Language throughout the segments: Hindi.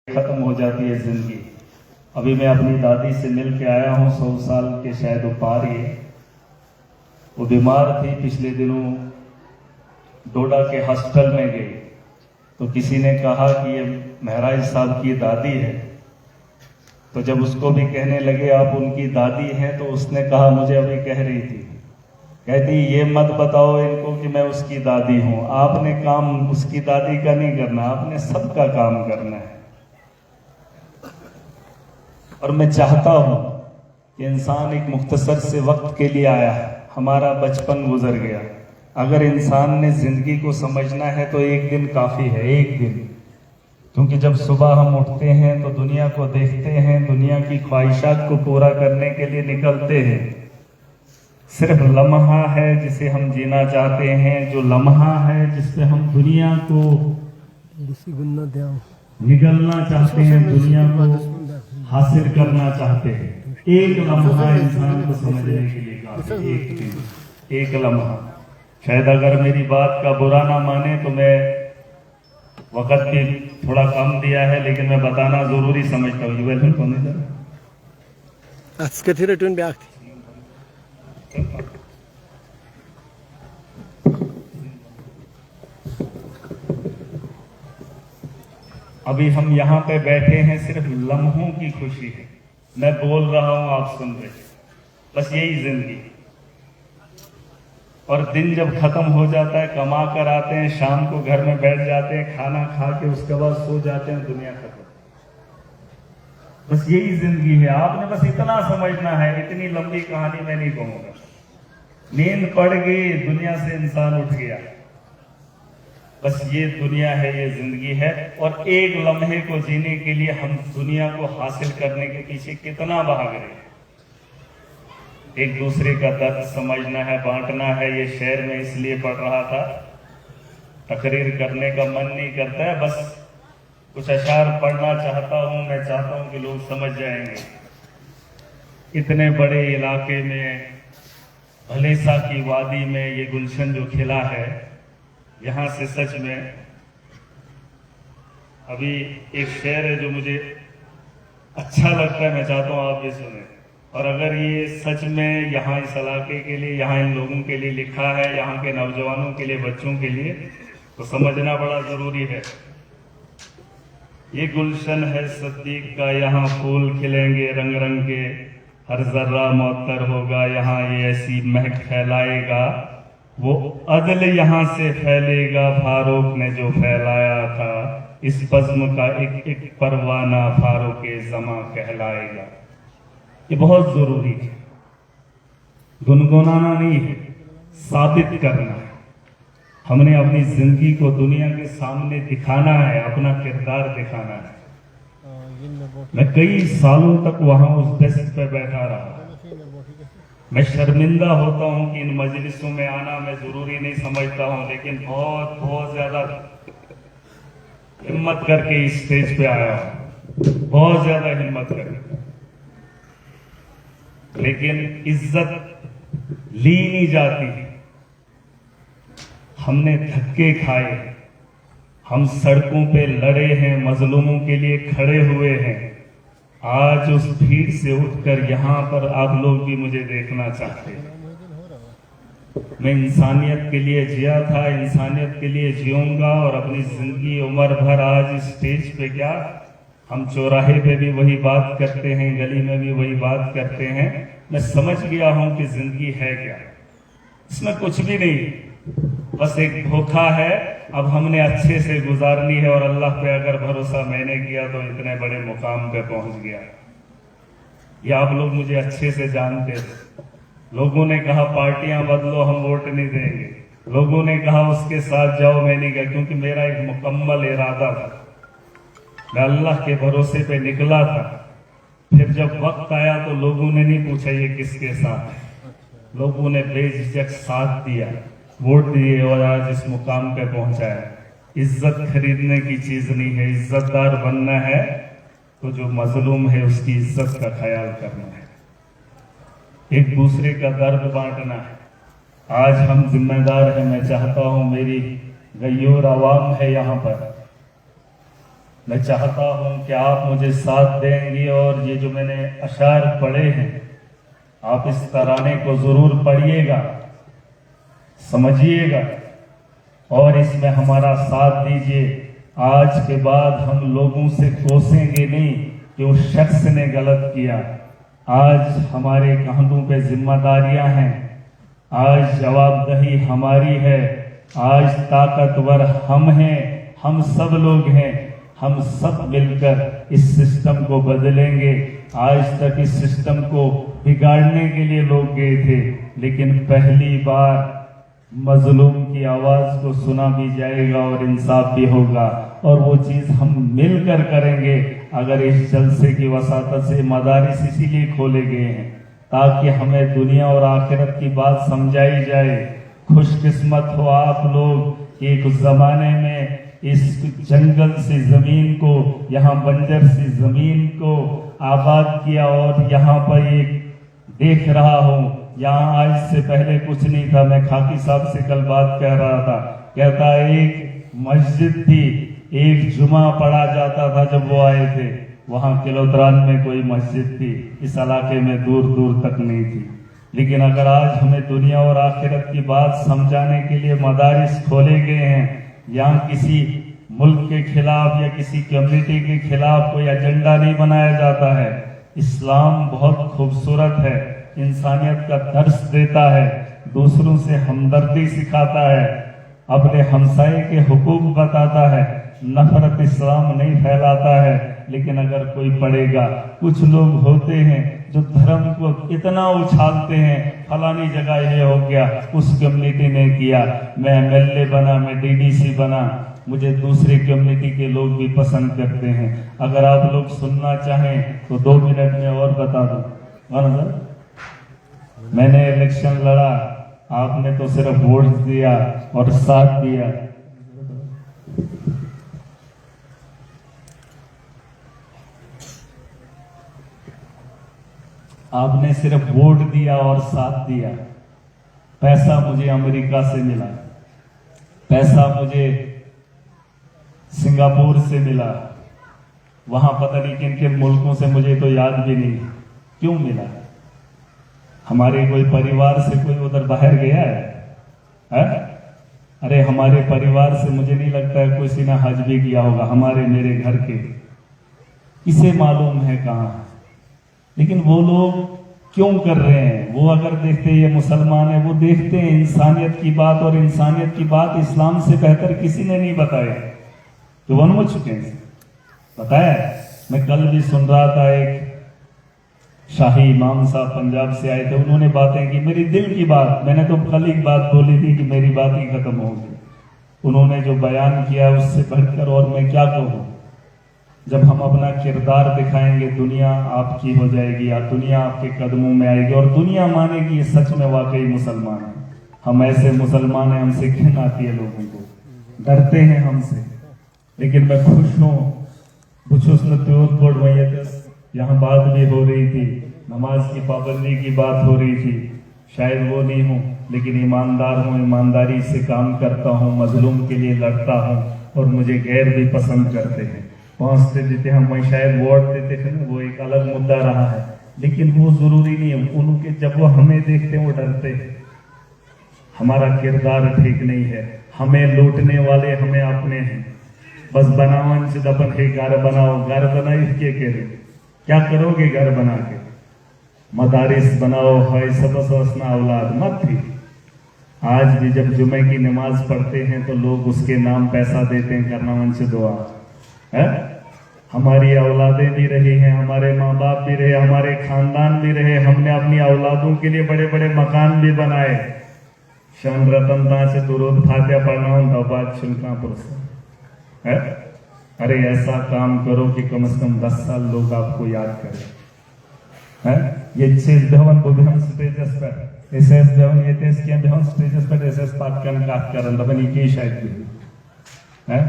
खत्म हो जाती है जिंदगी। अभी मैं अपनी दादी से मिल के आया हूँ, 100 साल के शायद पार ये। वो बीमार थी, पिछले दिनों डोडा के हॉस्पिटल में गई तो किसी ने कहा कि ये महराज साहब की दादी है। तो जब उसको भी कहने लगे आप उनकी दादी हैं, तो उसने कहा मुझे अभी कह रही थी, कहती ये मत बताओ इनको कि मैं उसकी दादी हूं। आपने काम उसकी दादी का नहीं करना, आपने सबका काम करना है। और मैं चाहता हूं कि इंसान एक मुख्तसर से वक्त के लिए आया है, हमारा बचपन गुजर गया। अगर इंसान ने जिंदगी को समझना है तो एक दिन काफी है, एक दिन। क्योंकि जब सुबह हम उठते हैं तो दुनिया को देखते हैं, दुनिया की ख्वाहिशात को पूरा करने के लिए निकलते हैं। सिर्फ लम्हा है जिसे हम जीना चाहते हैं, जो लम्हा है जिससे हम दुनिया को निगलना चाहते हैं, दुनिया को हासिल करना चाहते हैं। एक लम्हा इंसान को समझने के लिए काफी, एक दिन, एक लम्हा। शायद अगर मेरी बात का बुरा ना माने तो मैं वक्त भी थोड़ा कम दिया है, लेकिन मैं बताना जरूरी समझता हूँ। युवा कौन है अभी हम यहाँ पे बैठे हैं, सिर्फ लम्हों की खुशी है। मैं बोल रहा हूं, आप सुन रहे, बस यही जिंदगी। और दिन जब खत्म हो जाता है, कमा कर आते हैं, शाम को घर में बैठ जाते हैं, खाना खा के उसके बाद सो जाते हैं, दुनिया खत्म। बस यही जिंदगी है। आपने बस इतना समझना है, इतनी लंबी कहानी मैं नहीं कहूंगा। नींद पड़ गई, दुनिया से इंसान उठ गया। बस ये दुनिया है, ये जिंदगी है। और एक लम्हे को जीने के लिए हम दुनिया को हासिल करने के पीछे कितना भाग रहे हैं। एक दूसरे का दर्द समझना है, बांटना है। ये शेर में इसलिए पढ़ रहा था, तकरीर करने का मन नहीं करता है, बस कुछ अशार पढ़ना चाहता हूं। मैं चाहता हूं कि लोग समझ जाएंगे। इतने बड़े इलाके में, भलेसा की वादी में ये गुलशन जो खिला है, यहां से सच में अभी एक शेर है जो मुझे अच्छा लगता है, मैं चाहता हूं आप भी सुने। और अगर ये सच में यहाँ इस इलाके के लिए, यहाँ इन लोगों के लिए लिखा है, यहाँ के नौजवानों के लिए, बच्चों के लिए, तो समझना बड़ा जरूरी है। ये गुलशन है सद्दीक का, यहाँ फूल खिलेंगे रंग रंग के, हर जर्रा मुअत्तर होगा यहाँ, ये ऐसी महक फैलाएगा, वो अदल यहाँ से फैलेगा, फारूक ने जो फैलाया था, इस बज़्म का एक एक परवाना फारूक ज़मा कहलाएगा। ये बहुत जरूरी है। गुनगुनाना नहीं है, साबित करना है। हमने अपनी जिंदगी को दुनिया के सामने दिखाना है, अपना किरदार दिखाना है। मैं कई सालों तक वहां उस डेस्क पे बैठा रहा। मैं शर्मिंदा होता हूं कि इन मजलिसों में आना मैं जरूरी नहीं समझता हूं, लेकिन बहुत बहुत ज्यादा हिम्मत करके इस स्टेज पे आया हूं, बहुत ज्यादा हिम्मत करके। लेकिन इज्जत ली नहीं जाती। हमने धक्के खाए, हम सड़कों पे लड़े हैं, मजलूमों के लिए खड़े हुए हैं। आज उस भीड़ से उठकर यहां पर आप लोग भी मुझे देखना चाहते हैं। मैं इंसानियत के लिए जिया था, इंसानियत के लिए जीऊंगा, और अपनी जिंदगी उम्र भर आज इस स्टेज पे क्या, हम चौराहे पे भी वही बात करते हैं, गली में भी वही बात करते हैं। मैं समझ गया हूं कि जिंदगी है क्या, इसमें कुछ भी नहीं, बस एक धोखा है। अब हमने अच्छे से गुजारनी है, और अल्लाह पे अगर भरोसा मैंने किया तो इतने बड़े मुकाम पे पहुंच गया। ये आप लोग मुझे अच्छे से जानते थे। लोगों ने कहा पार्टियां बदलो, हम वोट नहीं देंगे। लोगों ने कहा उसके साथ जाओ, मैं नहीं गया, क्योंकि मेरा एक मुकम्मल इरादा था। मैं अल्लाह के भरोसे पे निकला था। फिर जब वक्त आया तो लोगों ने नहीं पूछा ये किसके साथ है, लोगों ने बेझिझक साथ दिया, वोट दिए, और आज इस मुकाम पे पहुंचाया। इज्जत खरीदने की चीज नहीं है, इज्जतदार बनना है तो जो मजलूम है उसकी इज्जत का ख्याल करना है, एक दूसरे का दर्द बांटना है। आज हम जिम्मेदार हैं। मैं चाहता हूं, मेरी गयोर आवाम है यहाँ पर, मैं चाहता हूं कि आप मुझे साथ देंगे और ये जो मैंने अशार पढ़े हैं आप इस तराने को जरूर पढ़िएगा, समझिएगा और इसमें हमारा साथ दीजिए। आज के बाद हम लोगों से कोसेंगे नहीं कि उस शख्स ने गलत किया। आज हमारे कंधों पे जिम्मेदारियां हैं, आज जवाबदेही हमारी है, आज ताकतवर हम हैं, हम सब लोग हैं। हम सब मिलकर इस सिस्टम को बदलेंगे। आज तक इस सिस्टम को बिगाड़ने के लिए लोग गए थे, लेकिन पहली बार मजलूम की आवाज को सुना भी जाएगा और इंसाफ भी होगा और वो चीज हम मिलकर करेंगे। अगर इस जलसे की वसातत से मदारिस इसीलिए खोले गए हैं ताकि हमें दुनिया और आखिरत की बात समझाई जाए। खुशकिस्मत हो आप लोग, एक जमाने में इस जंगल से जमीन को, यहाँ बंजर से जमीन को आबाद किया और यहाँ पर एक देख रहा हूँ, यहाँ आज से पहले कुछ नहीं था। मैं खाकी साहब से कल बात कह रहा था, कहता एक मस्जिद थी, एक जुमा पढ़ा जाता था जब वो आए थे, वहाँ किलोत्रान में कोई मस्जिद थी, इस इलाके में दूर दूर तक नहीं थी। लेकिन अगर आज हमें दुनिया और आखिरत की बात समझाने के लिए मदारिस खोले गए हैं, यहाँ किसी मुल्क के खिलाफ या किसी कम्युनिटी के खिलाफ कोई एजेंडा नहीं बनाया जाता है। इस्लाम बहुत खूबसूरत है, इंसानियत का दर्स देता है, दूसरों से हमदर्दी सिखाता है, अपने हमसाये के हुकूक बताता है, नफरत इस्लाम नहीं फैलाता है। लेकिन अगर कोई पढ़ेगा, कुछ लोग होते हैं जो धर्म को इतना उछालते हैं, फलानी जगह ये हो गया, उस कम्युनिटी ने किया, मैं एमएलए बना, मैं डीडीसी बना, मुझे दूसरे कम्युनिटी के लोग भी पसंद करते हैं। अगर आप लोग सुनना चाहें तो 2 मिनट में और बता दूं। मैंने इलेक्शन लड़ा, आपने तो सिर्फ वोट दिया और साथ दिया। आपने सिर्फ वोट दिया और साथ दिया। पैसा मुझे अमेरिका से मिला, पैसा मुझे सिंगापुर से मिला, वहां पता नहीं किन किन मुल्कों से, मुझे तो याद भी नहीं क्यों मिला। हमारे कोई परिवार से कोई उधर बाहर गया है? अरे हमारे परिवार से मुझे नहीं लगता है किसी ने हज भी किया होगा, हमारे मेरे घर के, इसे मालूम है कहां। लेकिन वो लोग क्यों कर रहे हैं? वो अगर देखते ये मुसलमान है, वो देखते हैं इंसानियत की बात, और इंसानियत की बात इस्लाम से बेहतर किसी ने नहीं बताया। तो वन हो चुके हैं, बताया। मैं कल भी सुन रहा था, एक शाही इमाम साहब पंजाब से आए थे, उन्होंने बातें की, मेरी दिल की बात, मैंने तो कल एक बात बोली थी कि मेरी बात ही खत्म होगी। उन्होंने जो बयान किया उससे बढ़कर और मैं क्या कहूँ। जब हम अपना किरदार दिखाएंगे, दुनिया आपकी हो जाएगी, या दुनिया आपके कदमों में आएगी और दुनिया मानेगी ये सच में वाकई मुसलमान है। हम ऐसे मुसलमान हैं, हमसे घिन आती है, लोगों को डरते हैं हमसे। लेकिन मैं खुश हूँ, यहाँ बात भी हो रही थी, नमाज की पाबंदी की बात हो रही थी। शायद वो नहीं हूँ, लेकिन ईमानदार हूँ, ईमानदारी से काम करता हूँ, मजलूम के लिए लड़ता हूँ और मुझे गैर भी पसंद करते हैं। पहुंचते देते हम वही शायद वोट देते थे, वो एक अलग मुद्दा रहा है, लेकिन वो जरूरी नहीं है। उनके जब वो हमें देखते हैं वो डरते हैं, हमारा किरदार ठीक नहीं है, हमें लूटने वाले हमें अपने हैं। बस बनावन से दफन है, घर बनाओ, घर बनाई के क्या करोगे घर बना के? मदारिस बनाओ, है सबसना औलाद मत थी। आज भी जब जुमे की नमाज पढ़ते हैं तो लोग उसके नाम पैसा देते हैं, करना से दुआ है। हमारी औलादें भी रही हैं, हमारे माँ बाप भी रहे, हमारे खानदान भी रहे, हमने अपनी औलादों के लिए बड़े बड़े मकान भी बनाए। शान रतनता से दुरूद फातिहा पढ़ना हो बात शुल्कापुर से है। अरे ऐसा काम करो कि कम से कम 10 साल लोग आपको याद करें। है ये चीज भवन को भी हम स्टेजस पर एसएस भवन ये तेज किया भी हम स्टेजस पर एसएस पाक करन बनी की शायद भी है।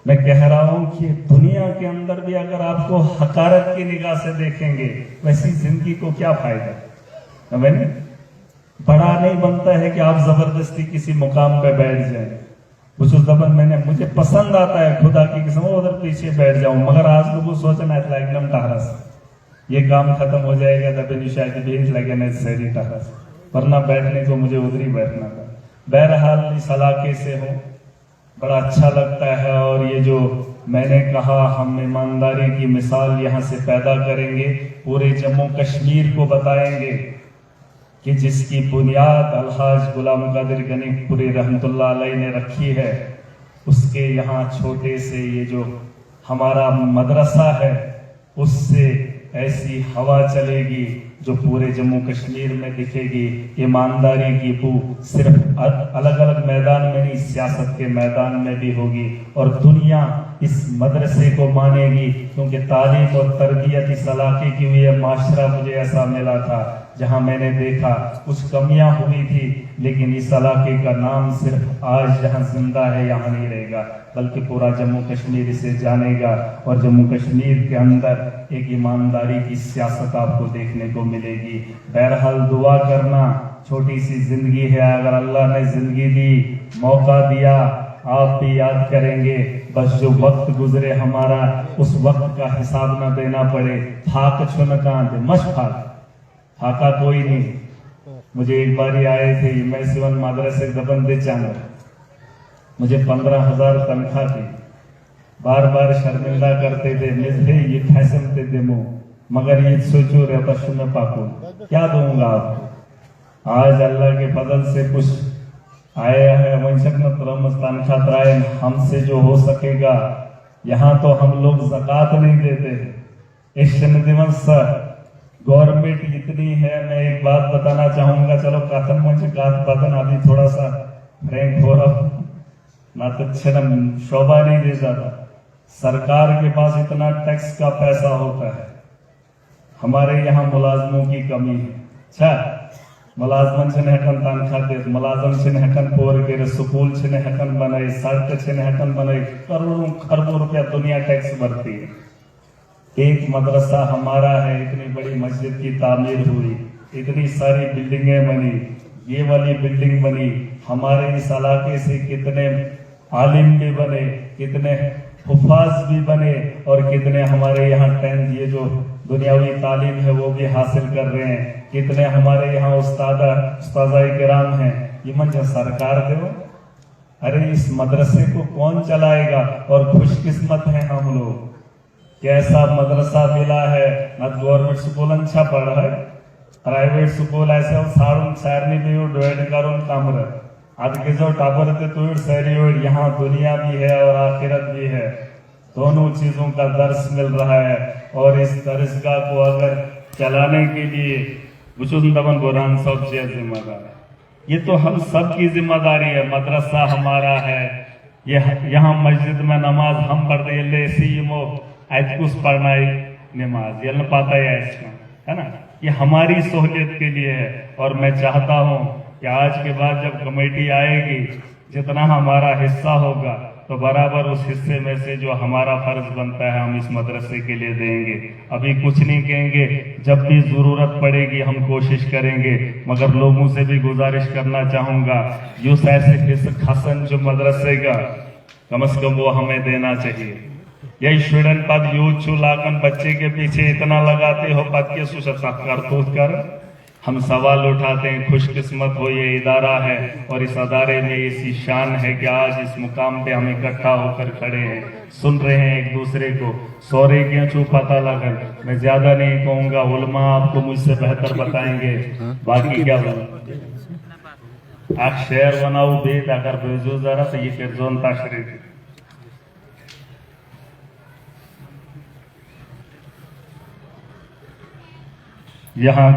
मैं कह रहा हूं कि दुनिया के अंदर भी अगर आपको हकारत की निगाह से देखेंगे, वैसी जिंदगी को क्या फायदा। मैंने बड़ा नहीं बनता है कि आप जबरदस्ती किसी मुकाम पे बैठ जाए, उस दबन मैंने मुझे पसंद आता है खुदा की कसम उधर पीछे बैठ जाऊं, मगर आज लोगों सोचना है एकदम टहरस ये काम खत्म हो जाएगा दबे शायद भेज लगे ना शहरी टहरस, वरना बैठने को मुझे उधर ही बैठना था। बहरहाल इस इलाके से हूँ, बड़ा अच्छा लगता है। और ये जो मैंने कहा हम ईमानदारी की मिसाल यहाँ से पैदा करेंगे, पूरे जम्मू कश्मीर को बताएंगे कि जिसकी बुनियाद अलहाज गुलाम कादिर गनीपुरी रहमतुल्लाह अलैह ने रखी है, उसके यहाँ छोटे से ये जो हमारा मदरसा है उससे ऐसी हवा चलेगी जो पूरे जम्मू कश्मीर में दिखेगी। ईमानदारी की बू सिर्फ अलग अलग मैदान में नहीं, सियासत के मैदान में भी होगी और दुनिया इस मदरसे को मानेगी, क्योंकि तालीम और तरबियत इस इलाके की हुई है। माशरा मुझे ऐसा मिला था जहां मैंने देखा कुछ कमियां हुई थी, लेकिन इस इलाके का नाम सिर्फ आज जहां जिंदा है यहाँ नहीं रहेगा, बल्कि पूरा जम्मू कश्मीर इसे जानेगा और जम्मू कश्मीर के अंदर एक ईमानदारी की सियासत आपको देखने को मिलेगी। बहरहाल दुआ करना, छोटी सी जिंदगी है, अगर अल्लाह ने जिंदगी दी, मौका दिया, आप भी याद करेंगे। बस जो वक्त गुजरे हमारा, उस वक्त का हिसाब न देना पड़े। फाक छुन कांत मश फाका कोई नहीं। मुझे एक बार ही आए थे मैं सिवन मदरसे दबन दे चांद, मुझे 15,000 तनख्वाह थी, बार बार शर्मिंदा करते थे, मुझे ये फैशन थे देमो, मगर ये सोचो रे पशु में पाको क्या दूंगा आपको। आज अल्लाह के फजल से कुछ आया है, वंशक न तुरमस्तान खातराए हमसे जो हो सकेगा। यहाँ तो हम लोग ज़कात नहीं देते। इस दिवस गवर्नमेंट इतनी है, मैं एक बात बताना चाहूंगा, चलो कातन मुझे बदन अभी थोड़ा सा फ्रैंक हो रहा ना, तो शोभा नहीं दे जाता। सरकार के पास इतना टैक्स का पैसा होता है, हमारे यहाँ मुलाजमों की कमी है। अच्छा, मुलाजमन छिन हकन तनख्वाह दे, मुलाजम छिन हकन पोर के स्कूल छिन हकन बनाए, सड़क छिन हकन बनाए, करोड़ों खरबों रुपया दुनिया टैक्स भरती है। एक मदरसा हमारा है, इतनी बड़ी मस्जिद की तामीर हुई, इतनी सारी बिल्डिंगें बनी, ये वाली बिल्डिंग बनी, हमारे इस इलाके से कितने आलिम भी बने, कितने हुफाज भी बने और कितने हमारे यहाँ 10th ये जो दुनियावी तालीम है वो भी हासिल कर रहे हैं, कितने हमारे यहाँ उस्ताद किराम हैं। ये मंजर सरकार दे, अरे इस मदरसे को कौन चलाएगा। और खुशकिस्मत है हम लोग, कैसा मदरसा मिला है। न गवर्नमेंट स्कूल अच्छा पढ़ रहा है, प्राइवेट स्कूल ऐसे सारुन सैरनी भी डिवाइड करून कामर आज के जो टाबर थे तो सैरी, यहाँ दुनिया भी है और आखिरत भी है, दोनों चीजों का दर्श मिल रहा है। और इस दर्शगाह को अगर चलाने के लिए बुजुर्गन बुरहान सब जिम्मेदार है, ये तो हम सब की जिम्मेदारी है। मदरसा हमारा है, ये यहाँ मस्जिद में नमाज हम पढ़ते आज कुछ पढ़ना नमाज ये पाता है ना, ये हमारी सहूलियत के लिए है। और मैं चाहता हूँ कि आज के बाद जब कमेटी आएगी, जितना हमारा हिस्सा होगा तो बराबर उस हिस्से में से जो हमारा फर्ज बनता है हम इस मदरसे के लिए देंगे। अभी कुछ नहीं कहेंगे, जब भी जरूरत पड़ेगी हम कोशिश करेंगे। मगर लोगों से भी गुजारिश करना चाहूंगा, यूं ऐसे खसन जो मदरसे का कम से कम वो हमें देना चाहिए। यही स्टूडेंट पद यूथ छू लाकन बच्चे के पीछे इतना लगाते हो, पद के करतूत कर हम सवाल उठाते हैं। खुशकिस्मत हो ये इदारा है और इस अदारे में ऐसी शान है कि आज इस मुकाम पे हम इकट्ठा होकर खड़े हैं, सुन रहे हैं एक दूसरे को। सौरे के छू पता लगन, मैं ज्यादा नहीं कहूंगा, उलमा आपको मुझसे बेहतर बताएंगे। बाकी क्या आप शेर बनाओ बेद अगर बेजो जरा तो ये फिर जोन ताशरी यहाँ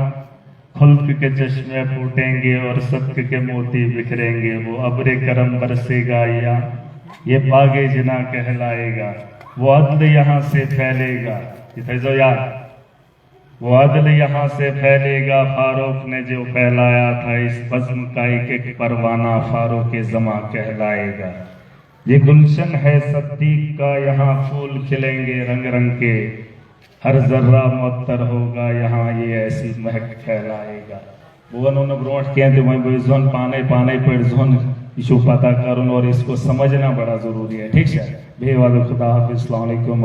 खुल्क के चश्मे फूटेंगे और सत्य के मोती बिखरेंगे। वो अब्रे करम बरसेगा या ये बागे जिना कहलाएगा। वो अदल यहाँ से फैलेगा, जो यार वो अदल यहाँ से फैलेगा। फारूक ने जो फैलाया था इस बज़्म का एक परवाना, फारूक ज़मा कहलाएगा। ये गुलशन है सद्दीक का, यहाँ फूल खिलेंगे रंग रंग के। हर जर्रा मुअत्तर होगा यहाँ, ये ऐसी महक फैलाएगा। वो उन्होंने ब्रोट किया थे वही जोन पाने पाने पेड़ जोन इशू पता करूँ और इसको समझना बड़ा ज़रूरी है। ठीक है, बेवाद खुदा हाफिज़, अस्सलाम वालेकुम।